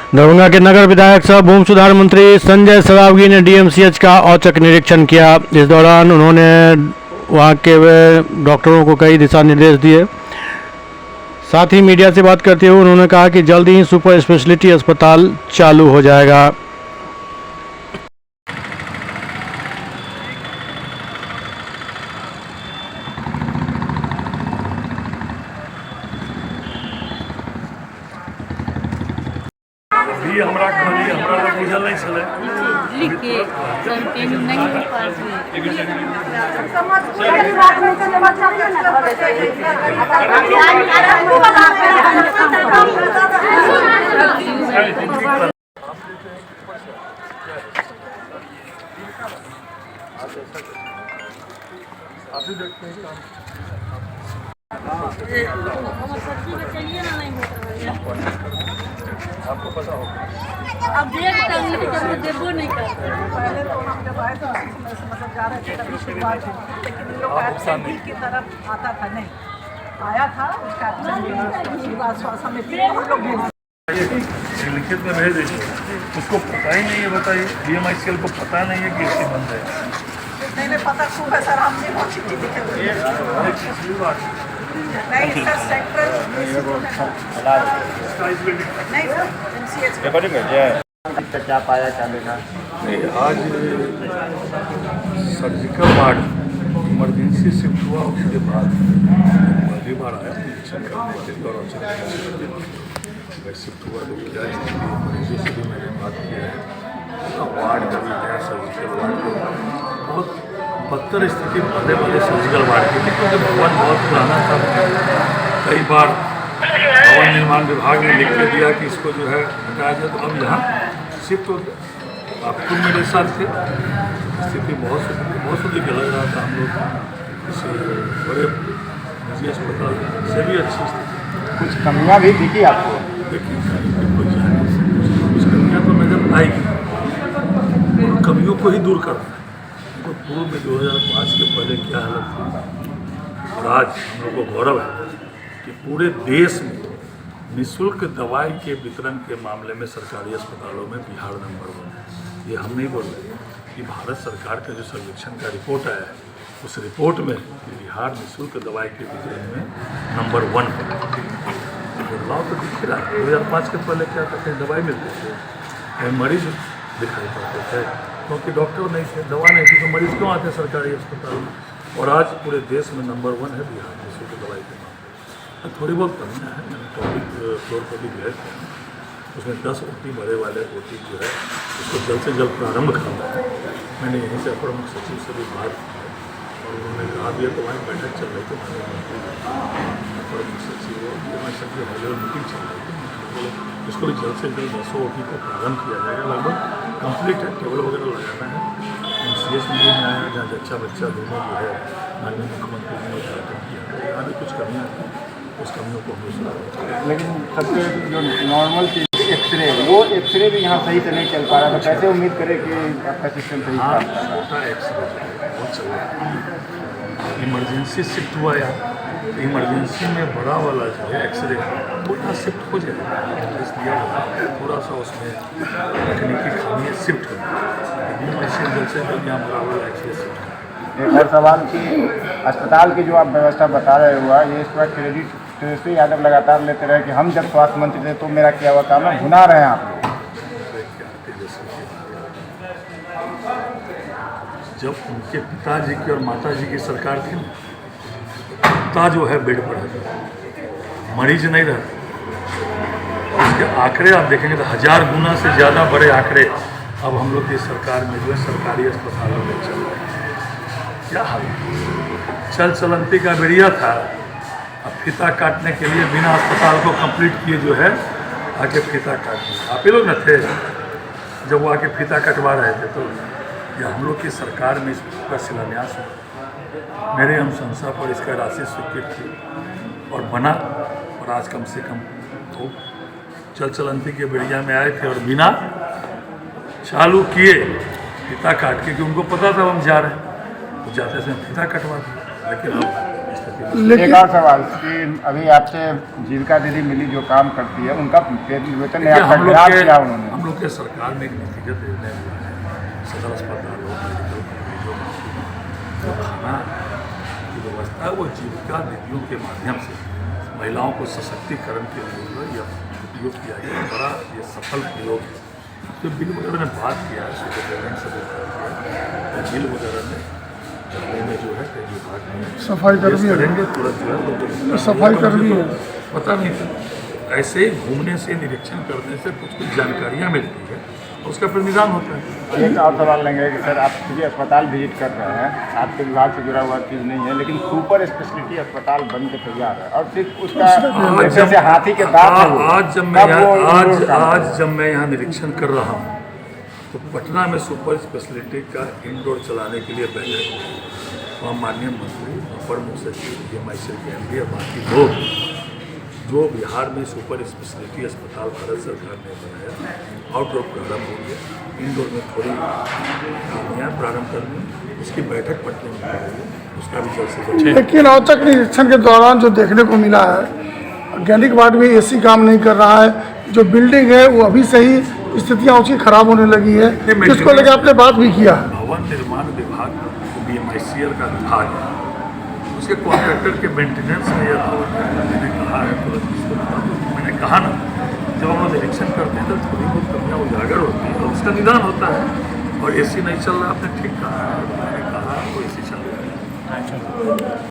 दरभंगा के नगर विधायक सह भूमि सुधार मंत्री संजय सरावगी ने डीएमसीएच का औचक निरीक्षण किया। इस दौरान उन्होंने वहां के डॉक्टरों को कई दिशा निर्देश दिए। साथ ही मीडिया से बात करते हुए उन्होंने कहा कि जल्द ही सुपर स्पेशलिटी अस्पताल चालू हो जाएगा। हमरा बुझल नहीं छले लिख के कंटिन्यू नहीं हो पाती। आपको पता होगा। अब देखता हूँ लेकिन देबो नहीं करता। पहले तो हम जब आए तो मतलब जा रहे थे तभी शुरुआत हुई, लेकिन इन लोग का दिल की तरफ आता था नहीं, आया था उसका श्वास हमें हम लोग लिखित में भेज दीजिए। उसको पता ही नहीं है, बताइए डीएमआईसीएल को पता नहीं है कि इसकी बंद है। नहीं पता खूब है सर, हमने बहुत चिट्ठी लिखे हुए नहीं सर, सेंट्रल नहीं सर एमसीएच क्या पाया क्या देखा? नहीं, आज सर्जिकल वार्ड इमरजेंसी शिफ्ट हुआ, उसके बाद पहली बार आया निरीक्षण करने के लिए और शिफ्ट हुआ तो क्या स्थिति मरीजों से भी मैंने बात की है। वार्ड का भी गया सर्जिकल वार्ड को बहुत बदतर स्थिति बड़े सर्जिकल वार्ड की थी, क्योंकि भवन बहुत पुराना था। कई बार भवन निर्माण विभाग ने लिख के दिया कि इसको जो है हटाया जाए, तो अब यहाँ शिफ्ट हो गया। आप खुद मेरे साथ थे, स्थिति बहुत सुधी के लग रहा था। हम लोग इस बड़े निजी अस्पताल से भी अच्छी स्थिति। कुछ कमियां भी दिखी आपको? देखिए कुछ कमियाँ तो नजर आएगी, उन कमियों को ही दूर करना है। तो पूर्व में 2005 के पहले क्या हालत थी, और आज हम लोग को गौरव है कि पूरे देश में निःशुल्क दवाई के वितरण के मामले में सरकारी अस्पतालों में बिहार नंबर 1 है। ये हम नहीं बोल रहे कि भारत सरकार का जो सर्वेक्षण का रिपोर्ट आया है, उस रिपोर्ट में बिहार निःशुल्क दवाई के वितरण में नंबर 1 है। बदलाव तो दिख रहा है। 2005 के पहले क्या था, कहीं दवाई मिलती थी, कहीं मरीज दिखाई पड़ते थे, क्योंकि डॉक्टर नहीं थे, दवा नहीं थी, तो मरीज क्यों आते सरकारी अस्पताल में। और आज पूरे देश में नंबर 1 है बिहार निःशुल्क दवाई के मामले। थोड़ी बहुत कमियाँ हैं, मैंने टॉपिक फ्लोर पर भी भेज दिया, उसमें 10 OT बड़े वाले OT जो है उसको जल्द से जल्द प्रारंभ करना है। मैंने यहीं से अपर मुख्य सचिव से भी बात की और उन्होंने कहा भी है, तो वहाँ बैठक चल रही थी, माननीय मंत्री अपर मुख्य सचिव और सचिव हाई लेवल मीटिंग चल रही थी। इसको भी जल्द से जल्द 10 OT को प्रारंभ किया जाएगा। लगभग कंप्लीट है, टेबल वगैरह लगाना है। MCS में भी आया जहाँ जच्चा बच्चा दोनों जो है माननीय मुख्यमंत्री जी ने उद्घाटन किया। यहाँ भी कुछ कमियाँ हैं, उस कमियों को हम सुधार। लेकिन सबसे जो नॉर्मल चीज़ एक्सरे, वो एक्सरे भी यहाँ सही से नहीं चल पा रहा, तो कैसे उम्मीद करें कि आपका सिस्टम सही काम कर रहा है? छोटा एक्सरे वो चल रहा है। इमरजेंसी शिफ्ट हुआ या इमरजेंसी में बड़ा वाला जो है एक्सरे वो यहाँ शिफ्ट हो जाएगा। एड्रेस दिया हुआ है, थोड़ा सा उसमें तकनीकी खामी है, शिफ्ट हो जाएगा। जल्द से जल्द यहाँ बड़ा वाला एक्सरे शिफ्ट। एक और सवाल कि अस्पताल की जो आप व्यवस्था बता रहे हुआ, ये इसका क्रेडिट तेजस्वी यादव लगातार लेते रहे कि हम जब स्वास्थ्य मंत्री थे तो मेरा किया हुआ काम है, भुना रहे हैं आप लोग। जब उनके पिताजी की और माताजी की सरकार थी, कुत्ता जो है बेड पर है, मरीज नहीं रहता। उसके आंकड़े आप देखेंगे तो 1000 गुना से ज़्यादा बड़े आंकड़े अब हम लोग की सरकार में जो है सरकारी अस्पतालों में चल रहे हैं। क्या हाल चल चलंती का बेड़िया था, अब फीता काटने के लिए बिना अस्पताल को कंप्लीट किए जो है आके फीता काट दिया। आप ही लोग न थे जब वो आके फीता कटवा रहे थे, तो ये हम लोग की सरकार में इसका शिलान्यास हुआ। मेरे अनुशंसा पर इसका राशि स्वीकृत थी और बना, और आज कम से कम तो चल चलंती के बेड़िया में आए थे और बिना चालू किए फीता काट के, कि उनको पता था हम जा रहे हैं, तो जाते समय फीता कटवा दिया। लेकिन अब देखिए एक और सवाल कि अभी आपसे जीविका दीदी मिली जो काम करती है, उनका वेतन देखिए, आपका ग्राफ किया उन्होंने? हम लोग के सरकार ने एक नीतिगत निर्णय लिया है, सदर अस्पताल हो, मेडिकल कॉलेज हो, जो खाना की व्यवस्था है वो जीविका दीदियों के माध्यम से महिलाओं को सशक्तिकरण के लिए जो है यह उपयोग किया गया। बड़ा ये सफल प्रयोग है। तो बिल वगैरह ने बात किया है, सुपरिटेंडेंट से तो बिल वगैरह में करने में जो है कई विभाग में सफाई कर्मी है। करेंगे तुरंत जो है लोगों सफाई कर्मी है। पता नहीं था। ऐसे ही घूमने से निरीक्षण करने से कुछ जानकारियाँ मिलती है, उसका फिर निदान होता है। एक और सवाल लेंगे कि सर आप चूँकि अस्पताल विजिट कर रहे हैं, आपके विभाग से जुड़ा हुआ चीज़ नहीं है, लेकिन सुपर स्पेशलिटी अस्पताल बन के तैयार है और सिर्फ उसका जैसे हाथी के दांत है वो, आज जब मैं यहाँ निरीक्षण कर रहा हूँ तो पटना में सुपर स्पेशलिटी का इंडोर चलाने के लिए बैठक हुई। वहाँ माननीय मंत्री, अपर मुख्य सचिव, DMICL के MD और बाकी लोग जो बिहार में सुपर स्पेशलिटी अस्पताल भारत सरकार ने बनाया, आउटडोर प्रारंभ हो गया, इंडोर में थोड़ी कामयाब प्रारंभ करनी, इसकी बैठक पटना में करेंगे, उसका भी जल्द से जल्द। लेकिन औचक निरीक्षण के दौरान जो देखने को मिला है, गैनिक वार्ड में AC काम नहीं कर रहा है, जो बिल्डिंग है वो अभी से ही स्थितियाँ उसकी खराब होने लगी है, जिसको लेकर आपने बात भी किया। भवन निर्माण विभाग DMICL का विभाग है, उसके कॉन्ट्रैक्टर के मेंटेनेंस में यह भवन है। मैंने कहा है तुरंत इसको बता दो। मैंने कहा ना, जब हम लोग निरीक्षण करते हैं तो थोड़ी बहुत कमियाँ उजागर होती है और उसका निदान होता है। और AC नहीं चल रहा, आपने ठीक कहा, मैंने कहा वो AC चल रहा है।